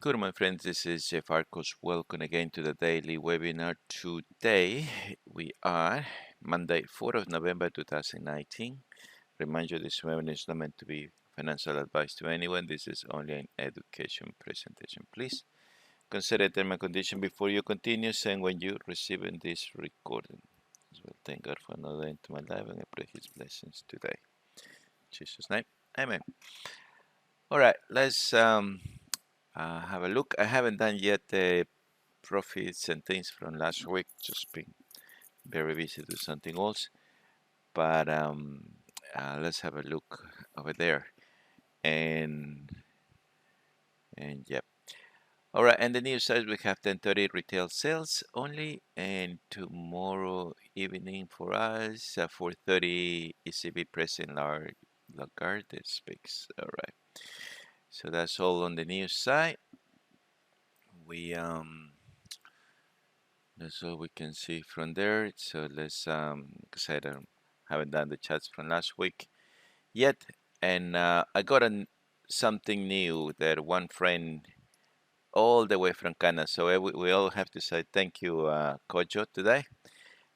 Good, my friends. This is Jeff Arcos. Welcome again to the daily webinar. Today we are Monday, 4th of November 2019. Remind you this webinar is not meant to be financial advice to anyone. This is only an education presentation. Please consider term and condition before you continue and when you receive this recording. So thank God for another day into my life and I pray His blessings today. In Jesus' name, Amen. All right, let's have a look. I haven't done yet the profits and things from last week. Just been very busy to something else. But let's have a look over there. And yep. All right. And the news says we have 10:30 retail sales only, and tomorrow evening for us 4:30 ECB President Lagarde speaks. All right. So that's all on the news side. We That's all we can see from there. So let's because I haven't done the chats from last week yet, and I got something new that one friend all the way from Canada. So we all have to say thank you, Kojo, today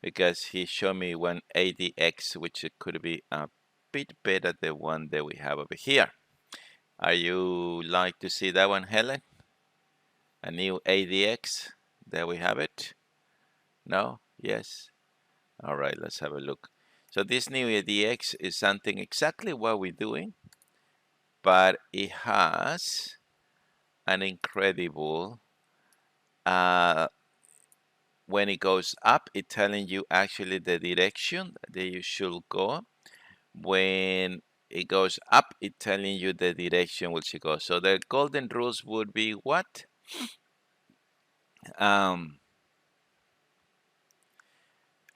because he showed me one ADX, which it could be a bit better than one that we have over here. Are you like to see that one, Helen? A new ADX that we have it? No? Yes? All right, let's have a look. So this new ADX is something exactly what we're doing, but it has an incredible, when it goes up, it's telling you actually the direction that you should go. When it goes up, it's telling you the direction which it goes. So the golden rules would be what? Um,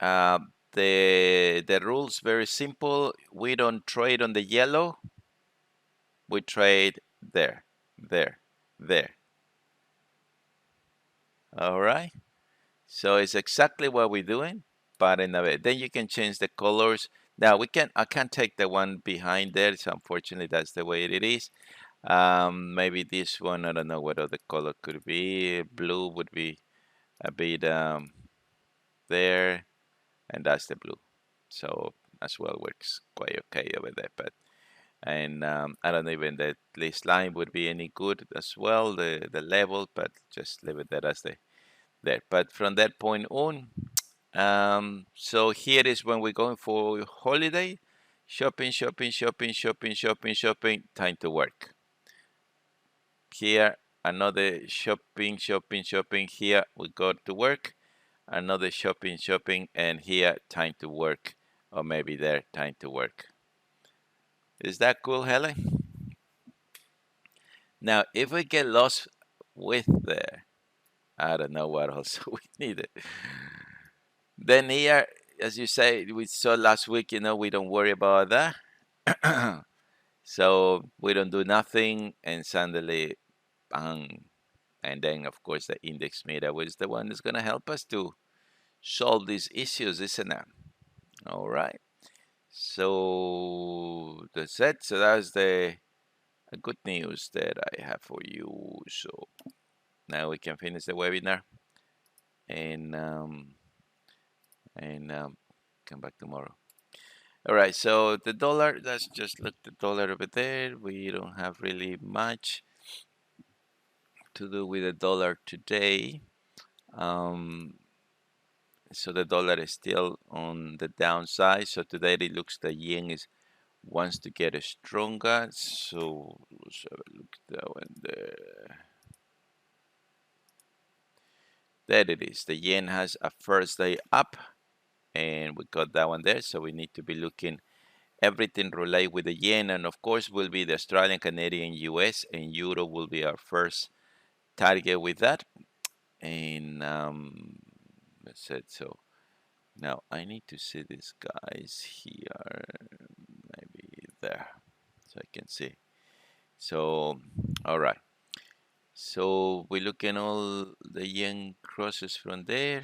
uh, the rules very simple. We don't trade on the yellow. We trade there, there, there. All right. So it's exactly what we're doing, but in a way, then you can change the colors. Now I can't take the one behind there. So unfortunately, that's the way it is. Maybe this one, I don't know what other color could be. Blue would be a bit there, and that's the blue. So as well works quite okay over there. But and I don't know even that this line would be any good as well, the level, but just leave it there as there. But from that point on, so here is when we're going for holiday, shopping, shopping, shopping, shopping, shopping, shopping, time to work. Here, another shopping, shopping, shopping. Here, we go to work. Another shopping, shopping, and here, time to work. Or maybe there, time to work. Is that cool, Helen? Now, if we get lost with there, I don't know what else we need. Then here, as you say, we saw last week, we don't worry about that. So we don't do nothing, and suddenly, bang. And then, of course, the index meter was the one that's going to help us to solve these issues, isn't it? All right. So that's it. So that's the good news that I have for you. So now we can finish the webinar and come back tomorrow. All right, so the dollar, let's just look the dollar over there. We don't have really much to do with the dollar today. Um, so the dollar is still on the downside. So today it looks the yen is wants to get stronger. So let's have a look down there. There it is. The yen has a first day up, and we got that one there. So we need to be looking everything related with the yen, and of course will be the Australian, Canadian, US, and Euro will be our first target with that. And let's say so. Now I need to see these guys here, maybe there, so I can see. So, all right. So we're looking all the yen crosses from there.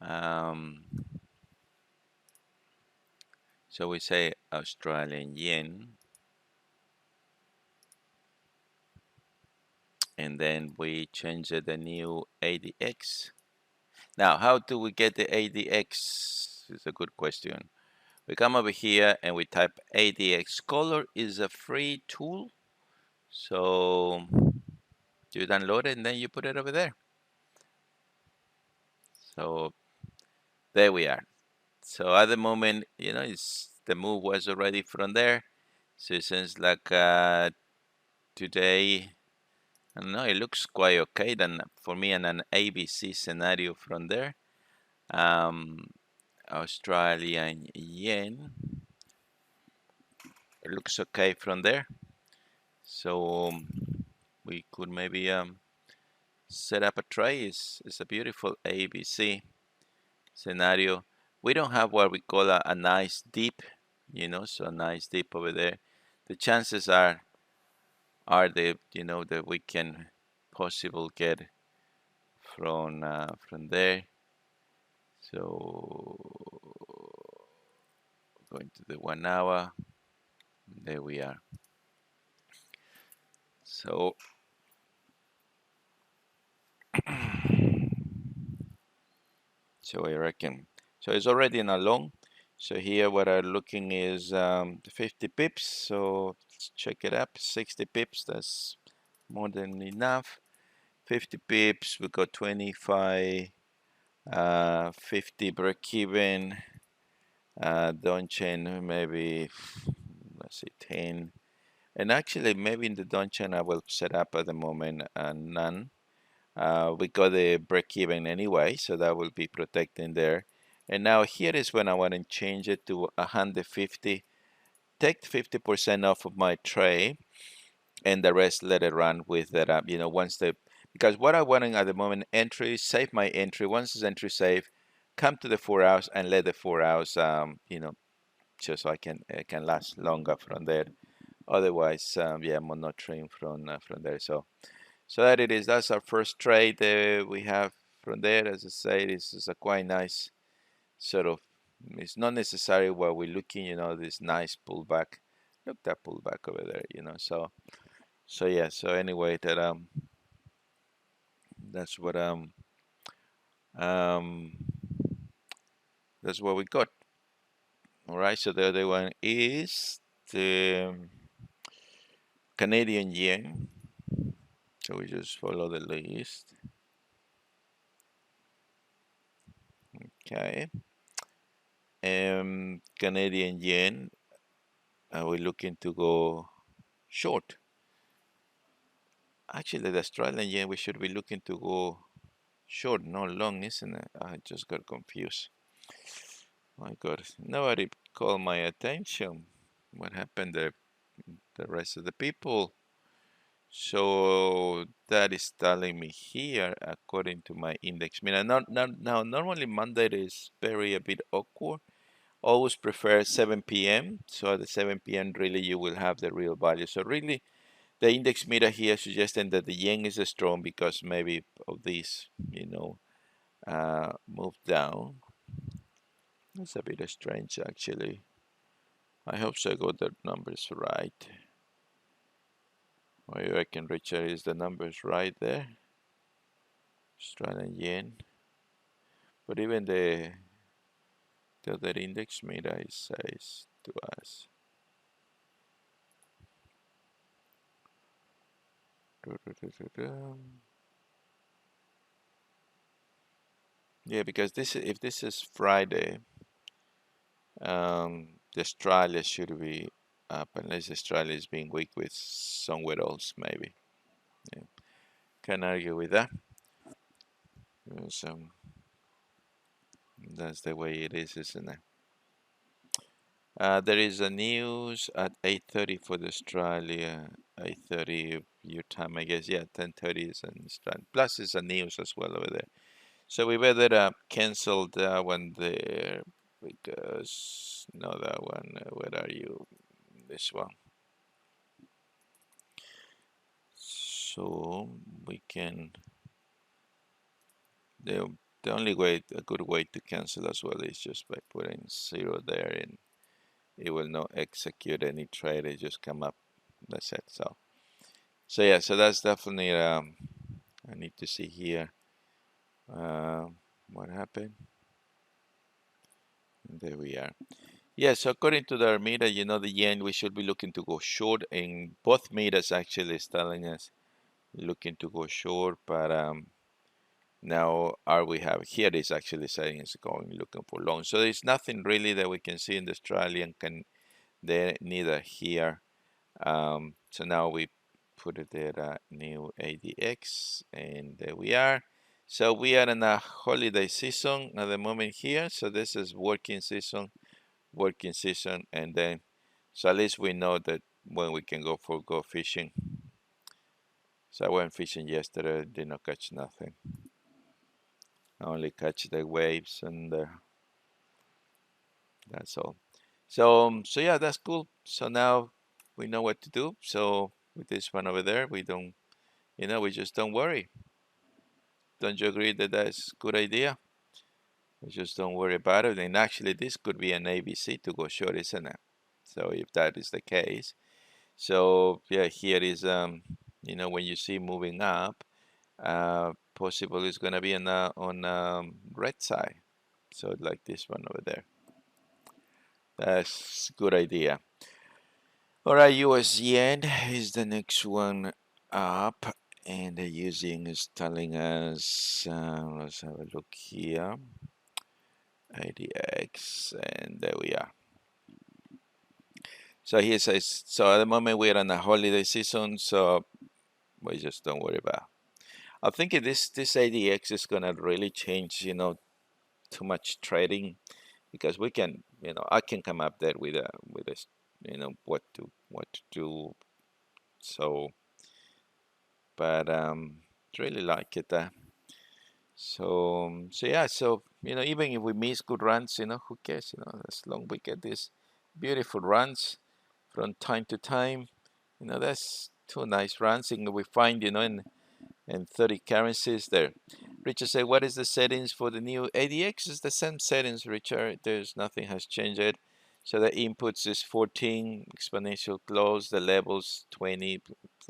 Um, so we say Australian yen. and then we change the new ADX. Now, how do we get the ADX? It's a good question. We come over here and we type ADX. Color is a free tool, so you download it and then you put it over there. So there we are. So at the moment, it's the move was already from there. So it seems like today, I don't know, it looks quite okay then for me in an ABC scenario from there. Australian yen, it looks okay from there. So we could maybe set up a trade. It's a beautiful ABC scenario. We don't have what we call a nice dip, so a nice dip over there. The chances are that we can possible get from there. So going to the 1 hour, there we are. So so I reckon, so it's already in a long. So here what I'm looking is 50 pips. So let's check it up. 60 pips, that's more than enough. 50 pips, we got 25, 50 break even. Donchain maybe, let's say 10. And actually, maybe in the Donchain I will set up at the moment none. We got the break even anyway, so that will be protecting there. And now here is when I want to change it to 150. Take 50% off of my tray, and the rest let it run with that up. Once because what I want at the moment, entry, save my entry. Once this entry saved, come to the 4 hours and let the 4 hours, just so I can it can last longer from there. Otherwise, yeah, I'm not trading from there. So that it is. That's our first trade we have from there. As I say, this is a quite nice sort of. It's not necessarily what we're looking. This nice pullback. Look that pullback over there. So yeah. So anyway, that's what um that's what we got. All right. So the other one is the Canadian yen. So we just follow the list. Okay. Canadian yen. We're looking to go short. Actually, the Australian yen, we should be looking to go short, not long, isn't it? I just got confused. My God, nobody called my attention. What happened there? The rest of the people. So that is telling me here, according to my index. I mean, now normally Monday is very a bit awkward. Always prefer 7 p.m. So at the 7 p.m. really you will have the real value. So really the index meter here suggesting that the yen is strong because maybe of this, move down. That's a bit strange actually. I hope so I got the numbers right. I reckon Richard is the numbers right there. Australian yen. But even the other index meter says to us. Yeah, because if this is Friday, the Australia should be up unless Australia is being weak with somewhere else maybe. Yeah. Can't argue with that. So that's the way it is, isn't it? There is a news at 8:30 for the Australia, 8:30 your time, I guess. Yeah, 10:30 is in Australia. Plus, it's a news as well over there. So we better cancel that one there because no, that one. Where are you? This one. So we can. The the only way, a good way to cancel as well is just by putting 0 there, and it will not execute any trade. It just come up. That's it. So So yeah, so that's definitely I need to see here what happened. And there we are. Yeah, so according to the meter, the yen, we should be looking to go short, and both meters actually is telling us looking to go short, but now are we have here is actually saying it's going looking for long. So there's nothing really that we can see in the Australian can there neither here. So now we put it at new ADX, and there we are. So we are in a holiday season at the moment here. So this is working season, and then so at least we know that when we can go fishing. So I went fishing yesterday, did not catch nothing. I only catch the waves, and that's all. So yeah, that's cool. So now we know what to do. So with this one over there, we don't, we just don't worry. Don't you agree that that's a good idea? We just don't worry about it. And actually, this could be an ABC to go short, isn't it? So if that is the case, so yeah, here is when you see moving up, possible is gonna be on red side. So like this one over there. That's a good idea. All right, US yen is the next one up, and the using is telling us. Let's have a look here. ADX, and there we are. So he says, so at the moment we're in a holiday season, so we just don't worry about. I think this ADX is gonna really change, too much trading because we can, I can come up there with a, what to do. So, but really like it. So yeah, so even if we miss good runs, who cares? As long we get these beautiful runs from time to time, that's two nice runs, and we find, in 30 currencies there. Richard said, what is the settings for the new ADX? It's the same settings, Richard. There's nothing has changed. So the inputs is 14 exponential close, the levels 20.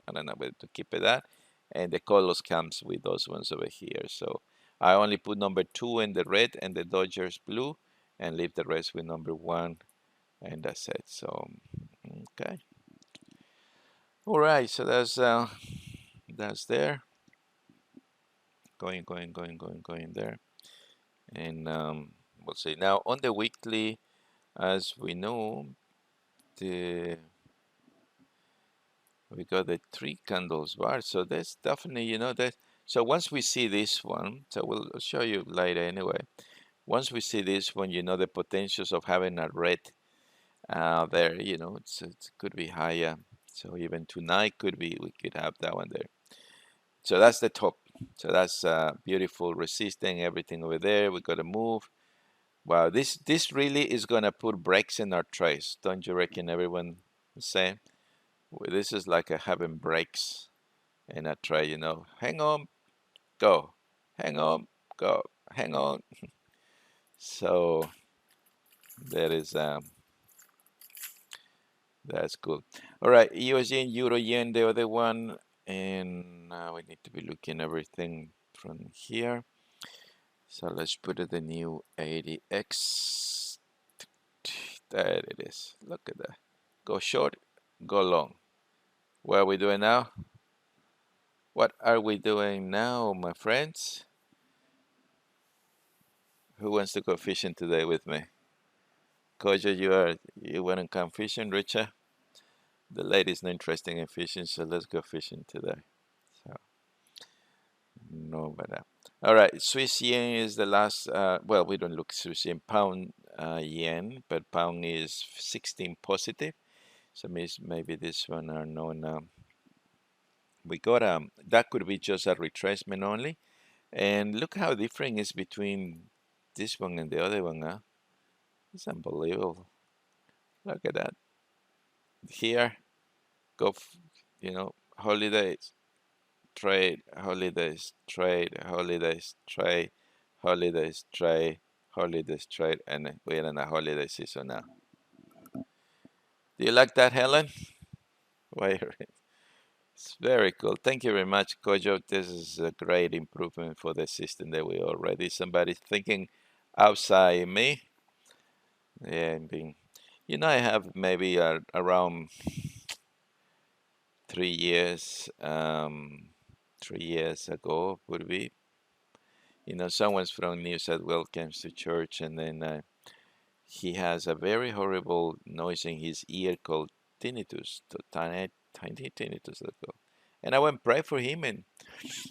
I don't know whether to keep it that, and the colors comes with those ones over here. So I only put number 2 in the red and the Dodgers blue, and leave the rest with number 1, and that's it. So okay, all right. So that's there. Going there, and we'll see. Now on the weekly, as we know, the we got the 3 candles bar. So that's definitely, that. So once we see this one, so we'll show you later anyway. Once we see this one, the potentials of having a red there, it could be higher. So even tonight we could have that one there. So that's the top. So that's beautiful resisting everything over there. We got to move. Wow, this really is gonna put brakes in our trace, don't you reckon? Everyone the same. Well, this is like a having brakes in a tray. Hang on, go, hang on, go, hang on. So that is that's cool. All right, US yen, Euro yen, the other one, and now we need to be looking everything from here. So let's put it the new 80x. There it is. Look at that. Go short, go long. What are we doing now? What are we doing now, my friends? Who wants to go fishing today with me? Koja, you want to come fishing, Richard? The lady's not interested in fishing, so let's go fishing today. So no matter. All right, Swiss yen is the last. Well, we don't look Swiss yen, pound yen, but pound is 16 positive. So means maybe this one are known. We got that could be just a retracement only. And look how different is between this one and the other one, huh? It's unbelievable. Look at that. Here, go, holidays, trade, holidays, trade, holidays, trade, holidays, trade, holidays, trade, and we're in a holiday season now. Do you like that, Helen? Why? It's very cool. Thank you very much, Kojo. This is a great improvement for the system that we already. Somebody thinking outside me. Yeah, being, I have maybe around 3 years, 3 years ago would be. Someone's from New South Wales comes to church, and then he has a very horrible noise in his ear called tinnitus, tiny, tiny tinnitus. And I went pray for him, and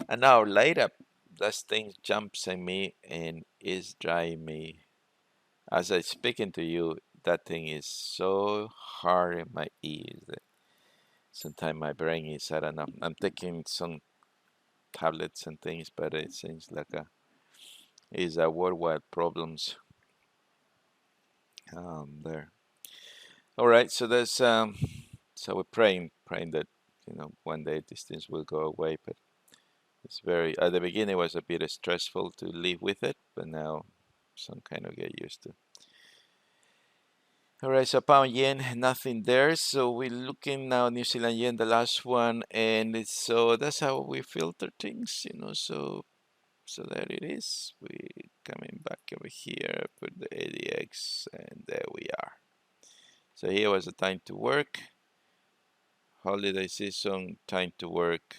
an hour later, that thing jumps in me and is driving me. As I speaking to you, that thing is so hard in my ears that sometimes my brain is, I don't know. I'm taking some tablets and things, but it seems like is a worldwide problems there. All right, so there's so we're praying that one day these things will go away, but it's very at the beginning it was a bit stressful to live with it, but now some kind of get used to. All right, so pound yen, nothing there. So we're looking now New Zealand yen, the last one, and so that's how we filter things. So there it is. We coming back over here, put the ADX, and there we are. So here was the time to work, holiday season, time to work,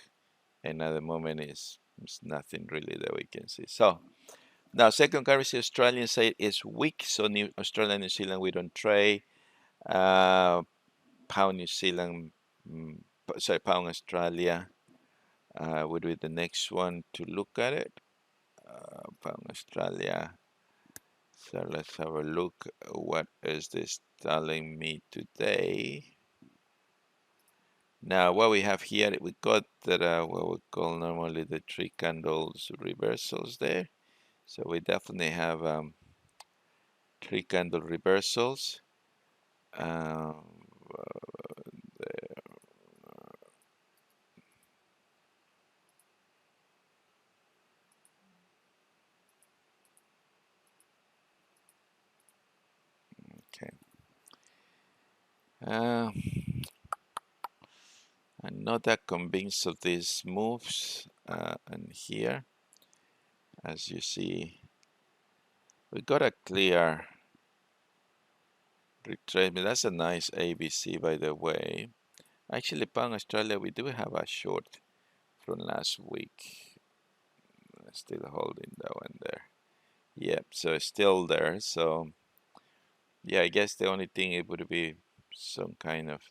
and at the moment is nothing really that we can see. So now second currency Australian side is weak, so Australia, New Zealand we don't trade. Uh, Pound New Zealand, sorry, Pound Australia would be the next one to look at it. Pound Australia. So let's have a look. What is this telling me today? Now, what we have here, we got that what we call normally the three candles reversals there. So we definitely have three candle reversals. Um, okay. Uh, I'm not that convinced of these moves. And here, as you see, we got a clear retracement. That's a nice ABC, by the way. Actually, Pound Australia, we do have a short from last week. Still holding that one there. Yep, so it's still there. So, yeah, I guess the only thing it would be some kind of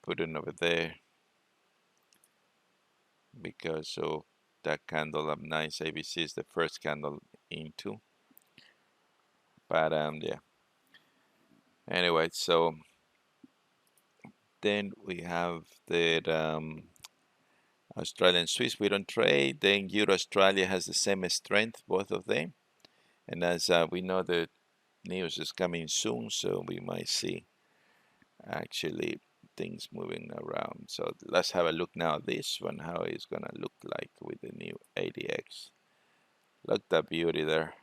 putting over there because of that candle of nice ABC is the first candle into. But yeah. Anyway, so then we have the Australian Swiss we don't trade. Then Euro Australia has the same strength, both of them. And as we know, the news is coming soon, so we might see actually things moving around. So let's have a look now at this one, how it's gonna look like with the new ADX. Look that beauty there,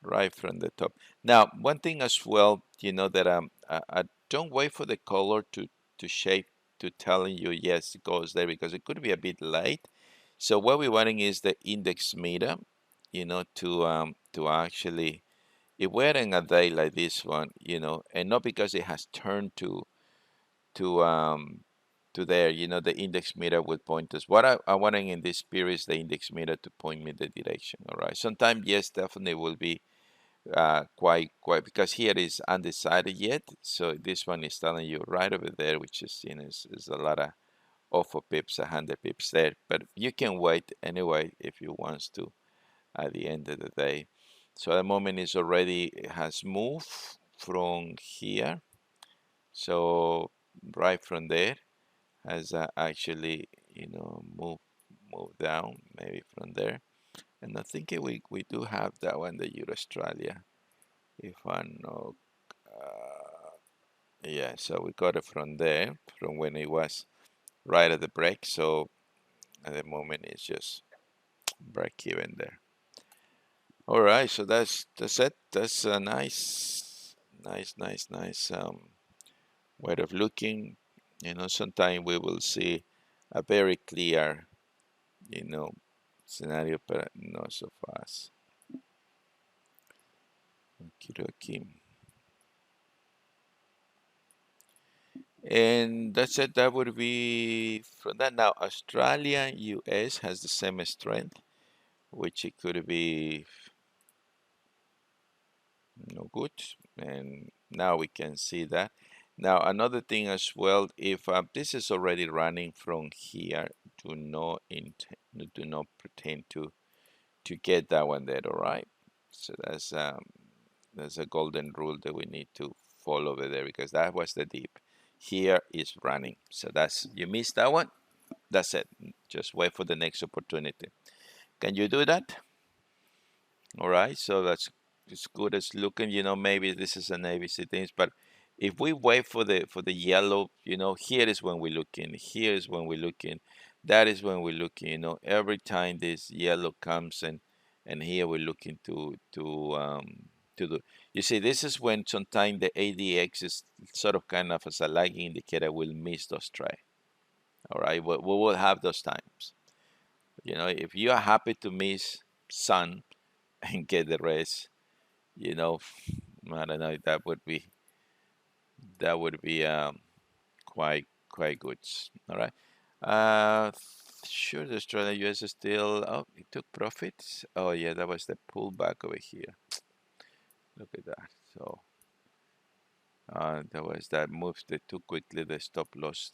right from the top. Now, one thing as well, that I don't wait for the color to shape to telling you yes it goes there because it could be a bit late. So what we're wanting is the index meter, to actually if we're in a day like this one, and not because it has turned to um to there, the index meter would point us. What I wanting in this period is the index meter to point me the direction. All right. Sometimes yes, definitely will be quite because here is undecided yet. So this one is telling you right over there, which is a lot of offer pips, 100 pips there. But you can wait anyway if you want to at the end of the day. So at the moment is already it has moved from here. So right from there has actually moved down maybe from there. And I think we do have that one, the Euro Australia. If I know, yeah. So we got it from there, from when it was right at the break. So at the moment it's just break even there. All right, so that's it. That's a nice way of looking. Sometime we will see a very clear, scenario, but not so fast. Okie. And that's it. That would be from that. Now, Australia, US has the same strength, which it could be no good. And now we can see that. Now, another thing as well, if this is already running from here, do not pretend to get that one there, all right? So that's a golden rule that we need to follow over there, because that was the dip. Here is running. So that's, you missed that one. That's it. Just wait for the next opportunity. Can you do that? All right. So that's as good as looking. Maybe this is an ABC things, but if we wait for the yellow, here is when we look in. Here is when we look in. That is when we look in. Every time this yellow comes, and here we're looking to do. You see, this is when sometimes the ADX is sort of kind of as a lagging indicator will miss those trades. All right, we will have those times. If you are happy to miss sun and get the rest, I don't know, that would be quite good. All right. Uh, sure, the Australia US is still. Oh, it took profits. Oh yeah, that was the pullback over here. Look at that. So that was that moves the too quickly. The stop loss.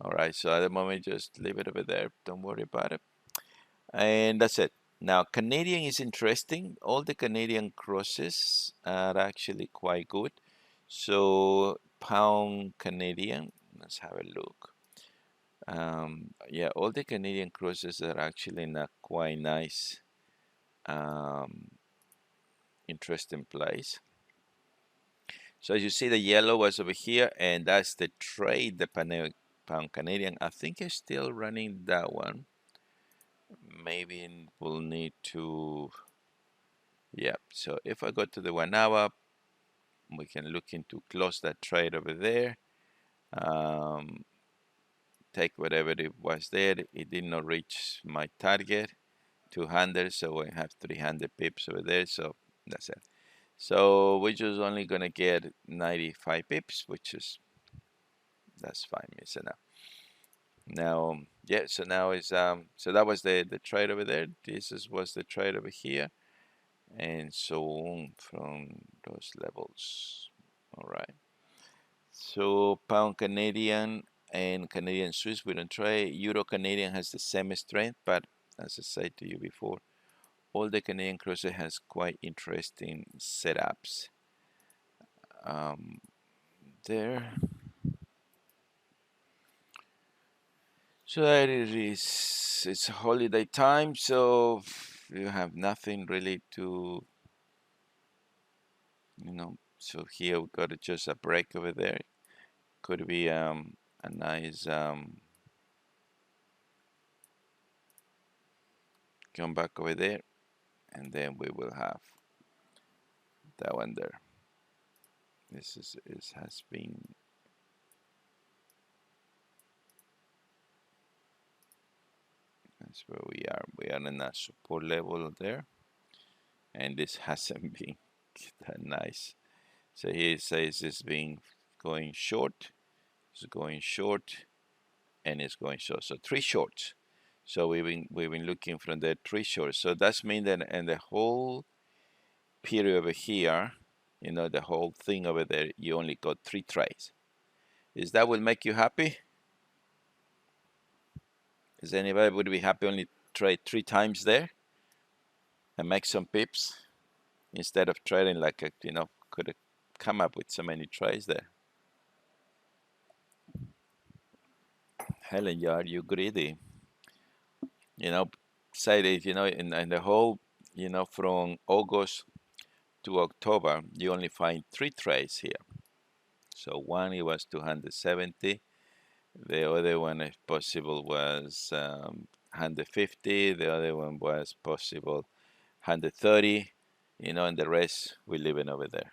All right. So at the moment, just leave it over there. Don't worry about it. And that's it. Now, Canadian is interesting. All the Canadian crosses are actually quite good. So, pound Canadian, let's have a look. Yeah, all the Canadian crosses are actually in a quite nice, um, interesting place. So, as you see, the yellow was over here, and that's the trade, the pound Canadian. I think it's still running that one. Maybe we'll need to. Yeah, so if I go to the 1 hour, we can look into close that trade over there. Take whatever it was there. It did not reach my target, 200, so I have 300 pips over there, so that's it. So we're just only gonna get 95 pips, that's fine, it's enough. Now, yeah, so now is so that was the trade over there. Was the trade over here, and so on from those levels. All right. So pound Canadian and Canadian Swiss we don't trade. Euro Canadian has the same strength, but as I said to you before, all the Canadian crosses has quite interesting setups. There. So that it is. It's holiday time, so you have nothing really to, So here we got just a break over there. Could be a nice come back over there, and then we will have that one there. This has been, that's where we are. We are in a support level there, and this hasn't been that nice. So here it says it's been going short, it's going short, and it's going short. So three shorts. So we've been looking from the three shorts. So that's mean that in the whole period over here, the whole thing over there, you only got three trades. Is that will make you happy? Is anybody would be happy only trade three times there and make some pips instead of trading like could have come up with so many trades there? Helen, are you greedy? You know, say that in the whole from August to October, you only find three trades here. So one it was 270. The other one, if possible, was 150. The other one was possible 130. And the rest we leave it over there.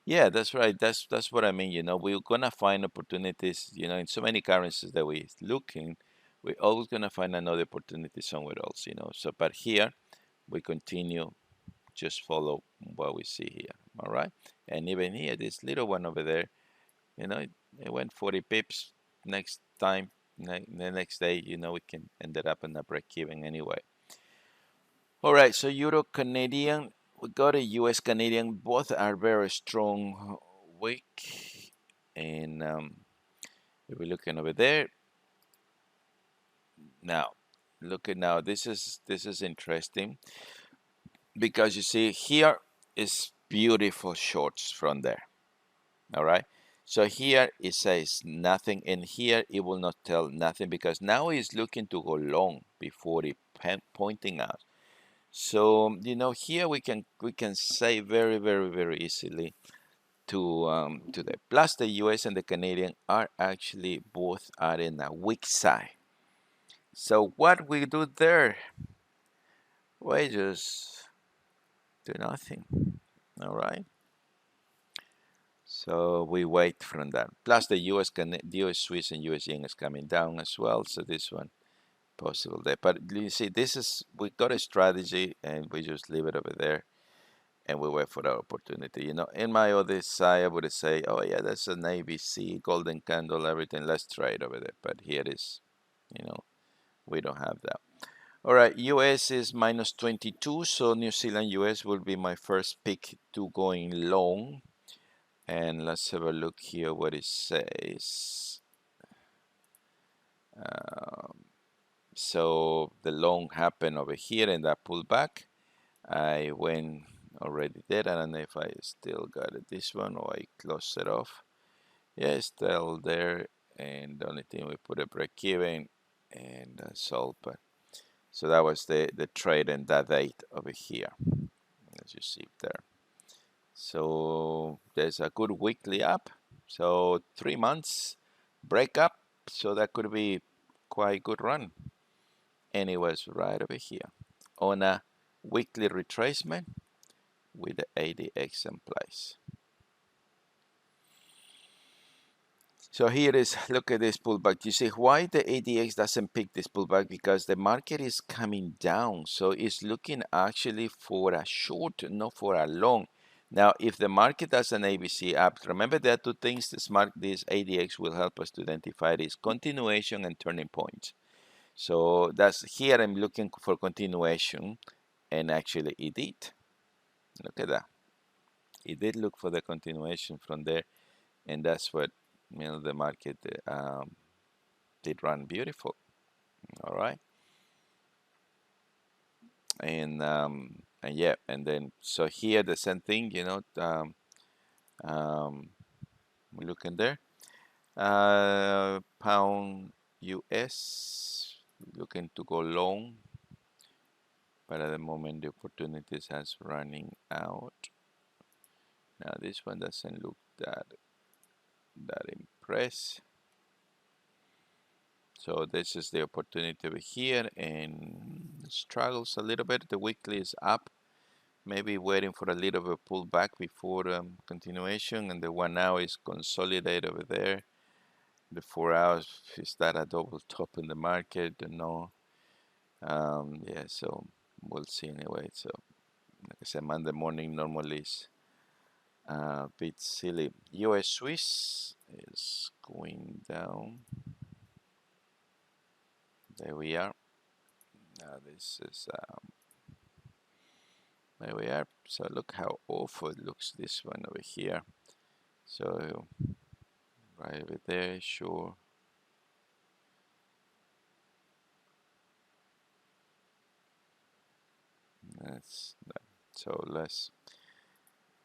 Yeah, that's right. That's what I mean. We're gonna find opportunities. In so many currencies that we looking, we're always gonna find another opportunity somewhere else. So, but here we continue just follow what we see here. All right, and even here, this little one over there, it went 40 pips. Next time, the next day, we can ended up in a break even anyway. All right, so Euro Canadian, we got a US Canadian. Both are very strong week. And if we're looking over there now, this is interesting because you see here is beautiful shorts from there. All right. So here it says nothing, and here it will not tell nothing because now it's looking to go long before it pointing out. So here we can say very very very easily to the plus the US and the Canadian are actually both are in a weak side. So what we do there, we just do nothing. All right. So we wait from that. Plus the US Swiss and US yen is coming down as well. So this one possible there. But you see, we got a strategy and we just leave it over there and we wait for our opportunity. In my other side, I would say, oh yeah, that's an ABC, golden candle, everything. Let's try it over there. But here it is, we don't have that. All right, US is minus 22, so New Zealand US will be my first pick to going long. And let's have a look here what it says. So the long happened over here and that pullback. I went already there. I don't know if I still got it this one or I closed it off. Yeah, it's still there. And the only thing we put a break even and sold. But so that was the trade and that date over here, as you see there. So there's a good weekly up. So 3 months break up. So that could be quite good run. And it was right over here on a weekly retracement with the ADX in place. So here is, look at this pullback. You see why the ADX doesn't pick this pullback? Because the market is coming down. So it's looking actually for a short, not for a long. Now, if the market does an ABC up, remember there are two things this ADX will help us to identify is continuation and turning points. So that's here I'm looking for continuation, and actually it did. Look at that. It did look for the continuation from there, and that's what the market did run beautiful. All right, and yeah, and then so here the same thing, we look in there, pound US looking to go long, but at the moment the opportunities has running out. Now this one doesn't look that impressed. So this is the opportunity over here and struggles a little bit. The weekly is up, maybe waiting for a little bit of pullback before continuation, and the 1 hour is consolidated over there. The 4 hours, is that a double top in the market? Don't know. Yeah, so we'll see anyway. So like I said, Monday morning normally is a bit silly. US Swiss is going down. There we are. Now this is there we are. So look how awful it looks, this one over here. So right over there, sure. That's that. So let's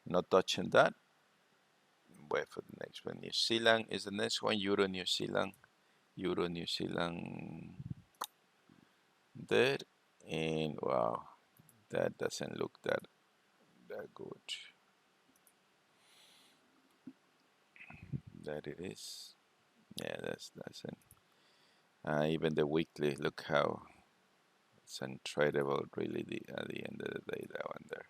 not touching that. Wait for the next one. New Zealand is the next one. Euro New Zealand. Euro New Zealand there. And wow, that doesn't look that good. That it is. Yeah, that's it. Even the weekly, look how it's untradeable really at the end of the day, that one there.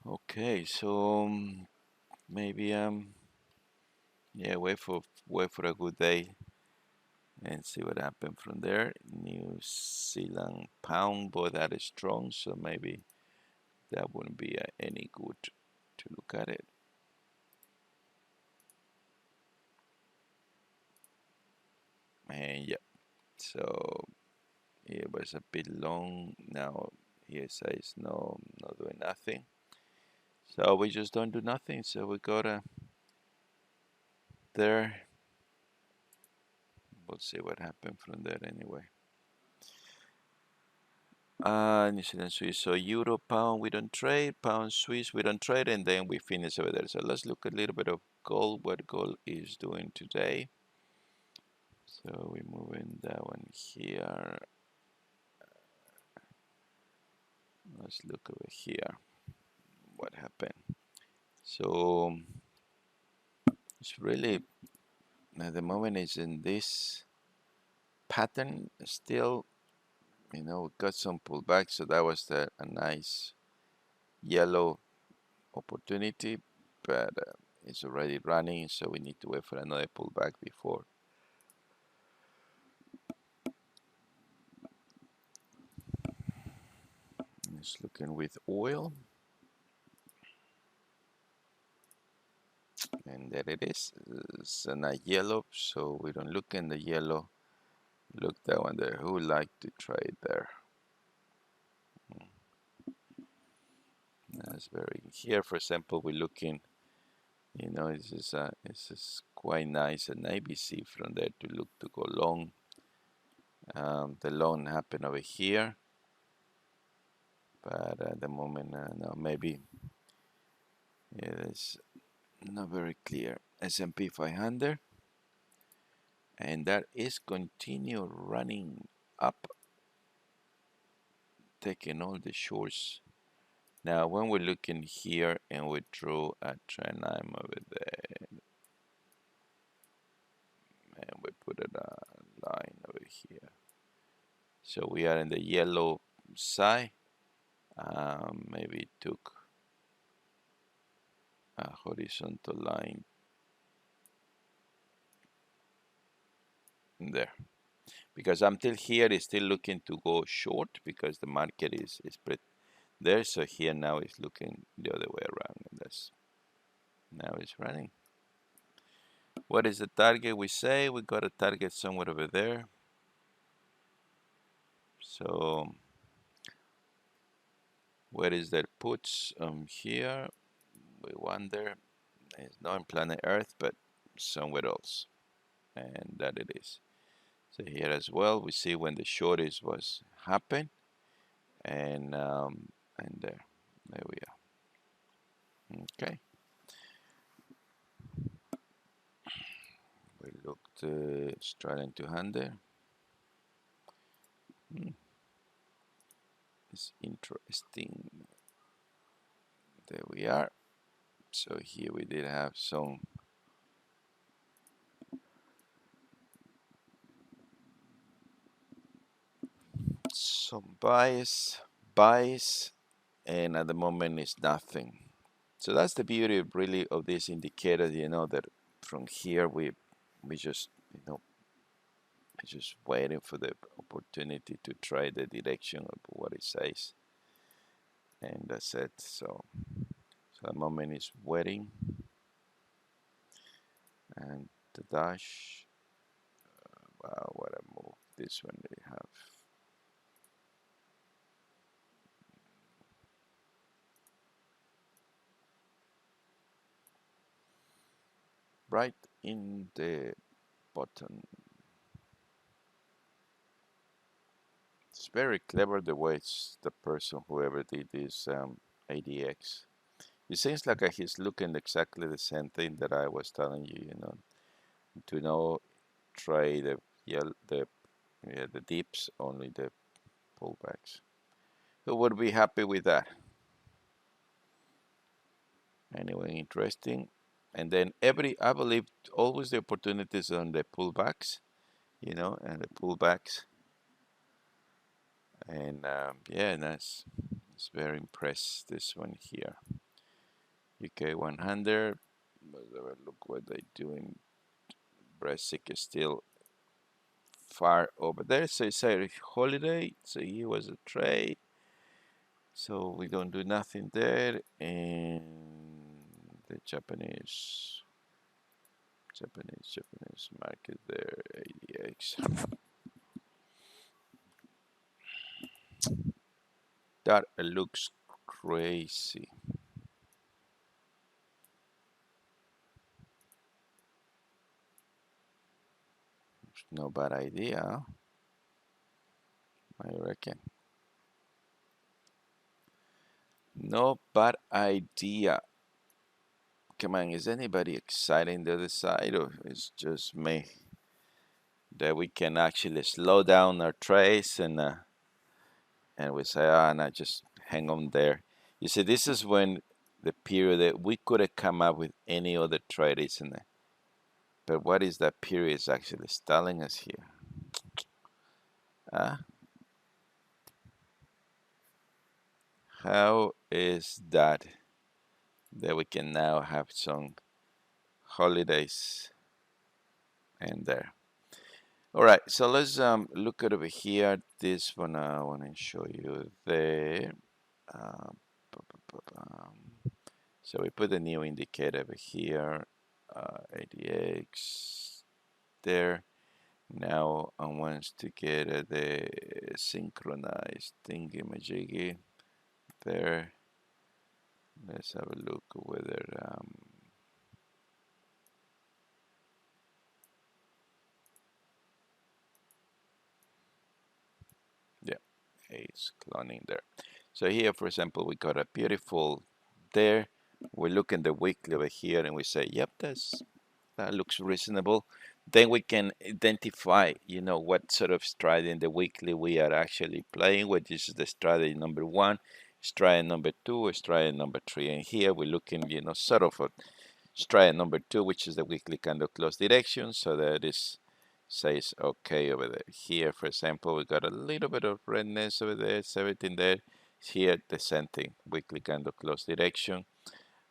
Okay, so maybe yeah, wait for a good day and see what happens from there. New Zealand pound, both that is strong, so maybe that wouldn't be any good to look at it. And yeah, so it was a bit long. Now here says no, not doing nothing. So we just don't do nothing. So we go to there. We'll see what happened from there anyway. New Zealand Swiss. So Euro, pound, we don't trade. Pound Swiss, we don't trade. And then we finish over there. So let's look a little bit of gold, what gold is doing today. So we're moving that one here. Let's look over here. What happened? So it's really, at the moment, it's in this pattern still. You know, got some pullback. So that was a nice yellow opportunity, but it's already running, so we need to wait for another pullback before. Just looking with oil, and there it is. It's not yellow, so we don't look in the yellow. Look that one there. Who like to trade there? That's very here. For example, we're looking. You know, this is quite nice an ABC from there to look to go long. The long happen over here, but at the moment, no, maybe it is not very clear. S&P 500, and that is continue running up, taking all the shorts. Now, when we're looking here and we draw a trend line over there, and we put a line over here. So we are in the yellow side. Maybe took a horizontal line there. Because until here is still looking to go short because the market is pretty there. So here now is looking the other way around, and that's now it's running. What is the target? We say we got a target somewhere over there. So where is that puts? Here we wonder. It's not in planet Earth, but somewhere else, and that it is. So here as well, we see when the short is was happen, and there we are. Okay, we looked Australian 200. It's interesting. There we are. So here we did have some buys, and at the moment it's nothing. So that's the beauty really of this indicator, you know, that from here we just, you know, just waiting for the opportunity to try the direction of what it says, and that's it. So at the moment it's waiting, and the dash. Wow, what a move! This one they have. Right in the button. It's very clever the way it's the person whoever did this ADX. It seems like he's looking exactly the same thing that I was telling you, you know, to know try the the dips, only the pullbacks. Who would be happy with that? Anyway, interesting. And then I believe always the opportunities on the pullbacks, you know, and the pullbacks. And yeah, it's very impressed this one here. UK 100. Let's have a look what they doing. Bresic is still far over there. So it's a holiday. So here was a trade. So we don't do nothing there. And the Japanese market there, ADX. That looks crazy. No bad idea, I reckon. No bad idea. Come on, is anybody exciting the other side, or it's just me? That we can actually slow down our trace and we say, ah, no, just hang on there. You see, this is when the period that we could have come up with any other trade, isn't it? But what is that period is actually telling us here? Huh? How is that we can now have some holidays in there? All right, so let's look at over here. This one I want to show you there. Uh, so we put a new indicator over here, ADX there. Now I want to get the synchronized thingy majiggy there. Let's have a look whether yeah, it's cloning there. So here, for example, we got a beautiful there. We look in the weekly over here and we say, yep, that looks reasonable. Then we can identify, you know, what sort of strategy in the weekly we are actually playing, which is the strategy number 1, strategy number 2, strategy number 3. And here we're looking, you know, sort of a strategy number 2, which is the weekly candle close direction. So that is says okay over there. Here, for example, we got a little bit of redness over there, 17 there. Here, the same thing, weekly candle close direction.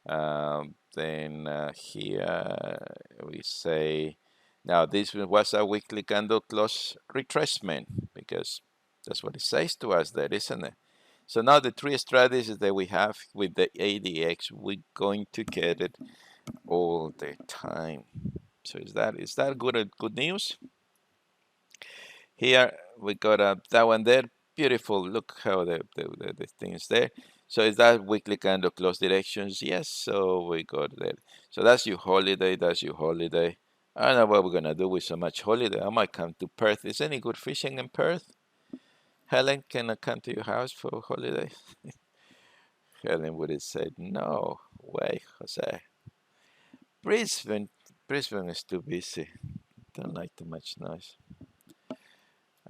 Then here we say, now this was a weekly candle close retracement because that's what it says to us there, isn't it? So now the 3 strategies that we have with the ADX, we're going to get it all the time. So is that good news? Here we got that one there. Beautiful. Look how the things there. So is that weekly candle close directions? Yes. So we got that. So that's your holiday. That's your holiday. I don't know what we're gonna do with so much holiday. I might come to Perth. Is any good fishing in Perth? Helen, can I come to your house for a holiday? Helen would have said, no way, Jose. Brisbane, Brisbane is too busy. Don't like too much noise.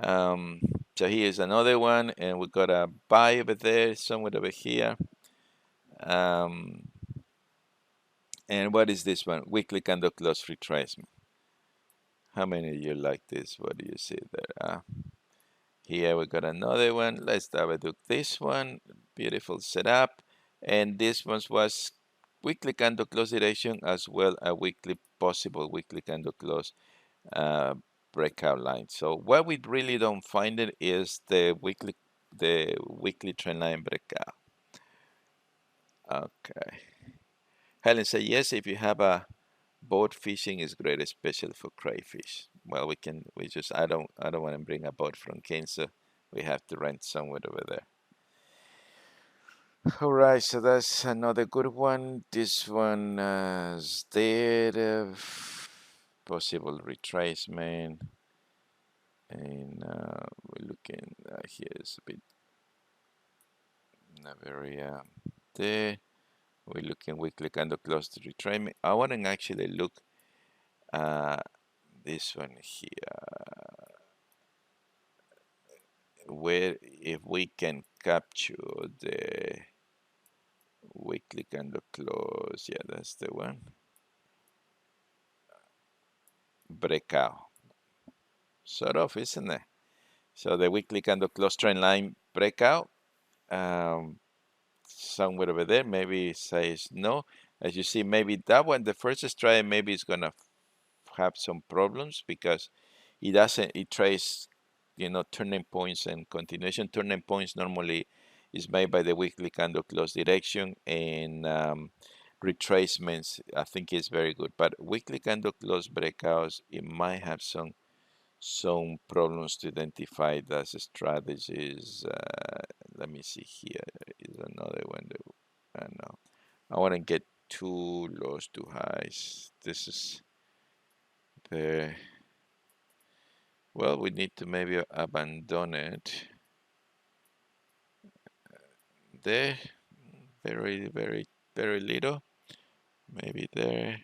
So here's another one, and we got a buy over there, somewhere over here. And what is this one? Weekly candle close retracement. How many of you like this? What do you see there? Here we got another one. Let's have a look. This one, beautiful setup. And this one was weekly candle close direction as well a possible weekly candle close breakout line. So what we really don't find it is the weekly trend line breakout. Okay. Helen said yes, if you have a boat, fishing is great, especially for crayfish. Well, I don't want to bring a boat from Kenya, so we have to rent somewhere over there. All right, so that's another good one. This one is there, possible retracement. And we're looking here's a bit very there. We're looking weekly candle close to retracement. I want to actually look this one here, where if we can capture the weekly candle close. Yeah, that's the one. Breakout. Sort of, isn't it? So the weekly candle close trend line breakout. Somewhere over there, maybe it says no. As you see, maybe that one, the first strike, maybe it's gonna have some problems because it trades, turning points and continuation. Turning points normally is made by the weekly candle close direction, and retracements I think is very good. But weekly candle close breakouts, it might have some problems to identify those strategies. Let me see here. Is another one that no, I want to get too lows, too highs. This is the well, we need to maybe abandon it there. Very, very, very little. Maybe there.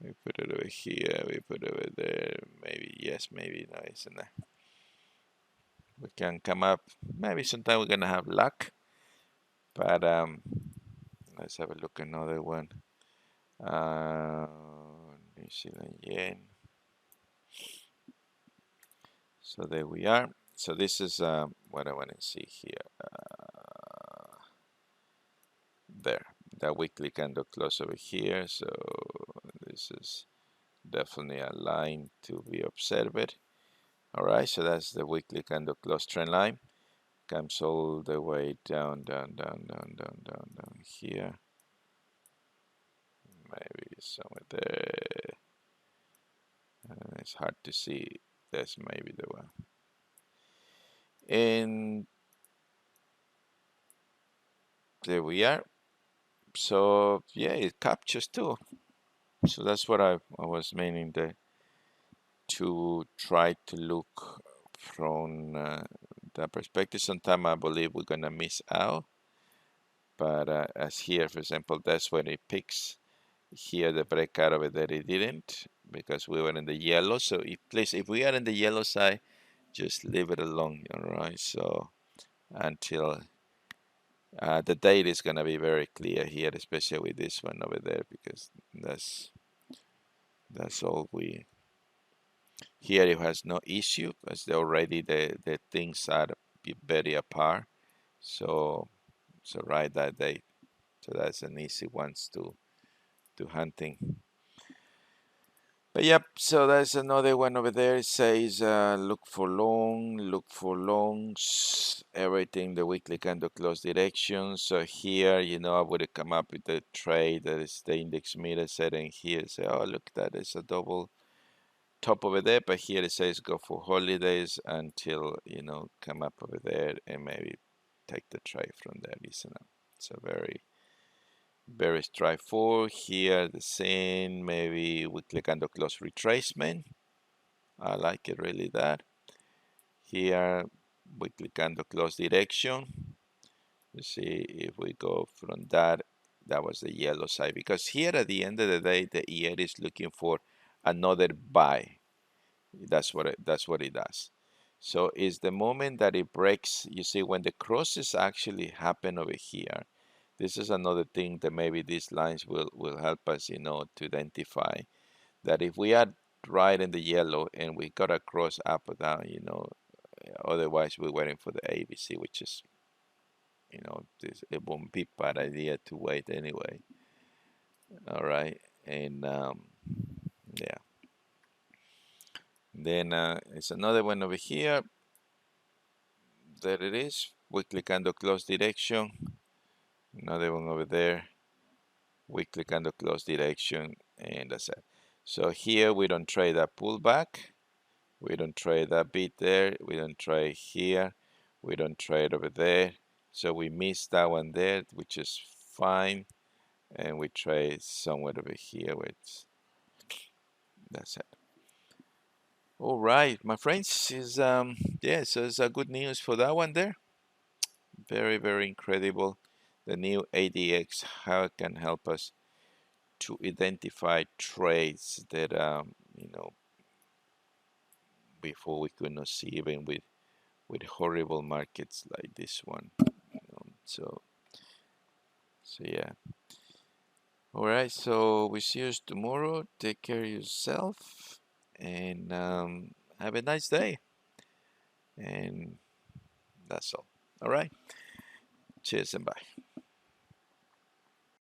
We put it over here. We put it over there. Maybe yes. Maybe no. It's enough. We can come up. Maybe sometime we're gonna have luck. But let's have a look at another one. New Zealand yen. So there we are. So this is what I want to see here. There, that weekly candle close over here. So this is definitely a line to be observed. All right, so that's the weekly candle close trend line. Comes all the way down, down, down, down, down, down, down here. Maybe somewhere there. It's hard to see. That's maybe the one. And there we are. So yeah, it captures too. So that's what I was meaning to try to look from that perspective. Sometimes I believe we're gonna miss out, but as here, for example, that's when it picks. Here the breakout over there it didn't because we were in the yellow. So if we are in the yellow side, just leave it alone. All right. So until the date is gonna be very clear here, especially with this one over there, because that's all we. Here it has no issue as already the things are very apart. So right that date. So that's an easy ones to hunting. But yep, so there's another one over there. It says look for longs, everything the weekly candle close direction. So here, I would come up with the trade that is the index meter setting here. Say, oh, look, that is a double top over there. But here it says go for holidays until, come up over there and maybe take the trade from there. Listen up. So very straightforward. Here the same, maybe weekly candle close retracement. I like it really that. Here weekly candle close direction. You see if we go from that was the yellow side, because here at the end of the day the ER is looking for another buy. That's what it does. So is the moment that it breaks, you see when the crosses actually happen over here. This is another thing that maybe these lines will help us, to identify that if we are right in the yellow and we got a cross up or down, otherwise we're waiting for the ABC, which is, it won't be bad idea to wait anyway. All right, and yeah, then it's another one over here. There it is, weekly candle close direction. Another one over there, weekly candle close direction, and that's it. So here we don't trade that pullback. We don't trade that bit there. We don't trade here. We don't trade over there. So we missed that one there, which is fine. And we trade somewhere over here. That's it. All right, my friends. Yeah, so it's a good news for that one there. Very, very incredible. The new ADX, how it can help us to identify trades that before we could not see, even with horrible markets like this one. So yeah. All right. So we see you tomorrow. Take care of yourself and have a nice day. And that's all. All right. Cheers and bye.